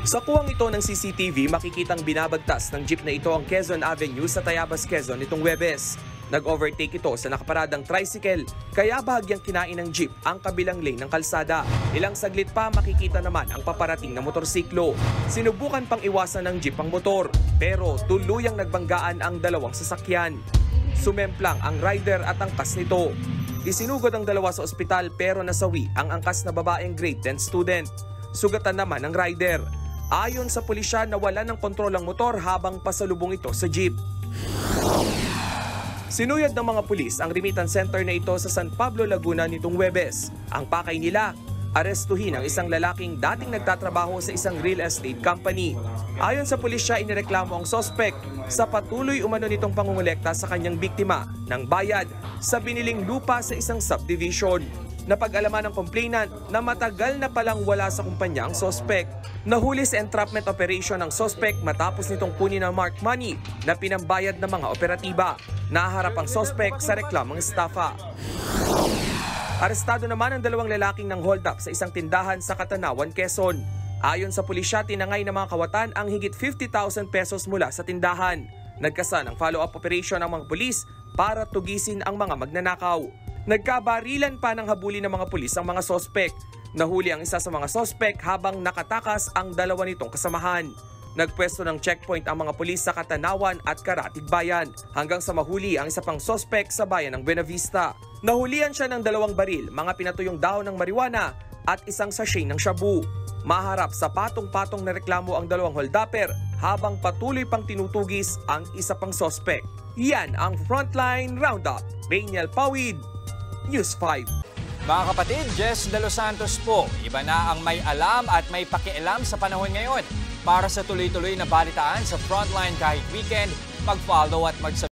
Sa kuwang ito ng CCTV, makikitang binabagtas ng jeep na ito ang Quezon Avenue sa Tayabas, Quezon nitong Huwebes. Nag-overtake ito sa nakaparadang tricycle, kaya bahagyang kinain ng jeep ang kabilang lane ng kalsada. Ilang saglit pa makikita naman ang paparating na motorsiklo. Sinubukan pang iwasan ng jeep ang motor, pero tuluyang nagbanggaan ang dalawang sasakyan. Sumemplang ang rider at angkas nito. Isinugod ang dalawa sa ospital pero nasawi ang angkas na babaeng grade 10 student. Sugatan naman ang rider. Ayon sa pulisya, nawalan ng kontrol ang motor habang pasalubong ito sa jeep. Sinuyod ng mga pulis ang remittance center na ito sa San Pablo, Laguna nitong Huwebes. Ang pakay nila, arestuhin ang isang lalaking dating nagtatrabaho sa isang real estate company. Ayon sa pulisya, inireklamo ang sospek sa patuloy umano nitong pangungulekta sa kanyang biktima ng bayad sa biniling lupa sa isang subdivision. Napag-alaman ng complainant na matagal na palang wala sa kumpanya ang sospek. Nahuli sa entrapment operation ng sospek matapos nitong kunin ang marked money na pinambayad ng mga operatiba. Naharap ang sospek sa reklamong estafa. Arestado naman ang dalawang lalaking ng hold up sa isang tindahan sa Catanawan, Quezon. Ayon sa pulisya, tinangay ng mga kawatan ang higit 50,000 pesos mula sa tindahan. Nagkasa ng follow-up operation ng mga pulis para tugisin ang mga magnanakaw. Nagkabarilan pa ng habulin ng mga pulis ang mga sospek. Nahuli ang isa sa mga sospek habang nakatakas ang dalawa nitong kasamahan. Nagpwesto ng checkpoint ang mga pulis sa Catanawan at Karatig Bayan hanggang sa mahuli ang isa pang sospek sa bayan ng Buenavista. Nahulihan siya ng 2 baril, mga pinatuyong dahon ng marijuana at isang sachet ng shabu. Maharap sa patong-patong na reklamo ang dalawang holdupper habang patuloy pang tinutugis ang isa pang sospek. Yan ang Frontline Roundup. Rainiel Pawid, News 5. Mga kapatid, Jess De Los Santos po. Iba na ang may alam at may pakialam sa panahon ngayon. Para sa tuloy-tuloy na balitaan sa Frontline kahit weekend, mag-follow at mag-subscribe.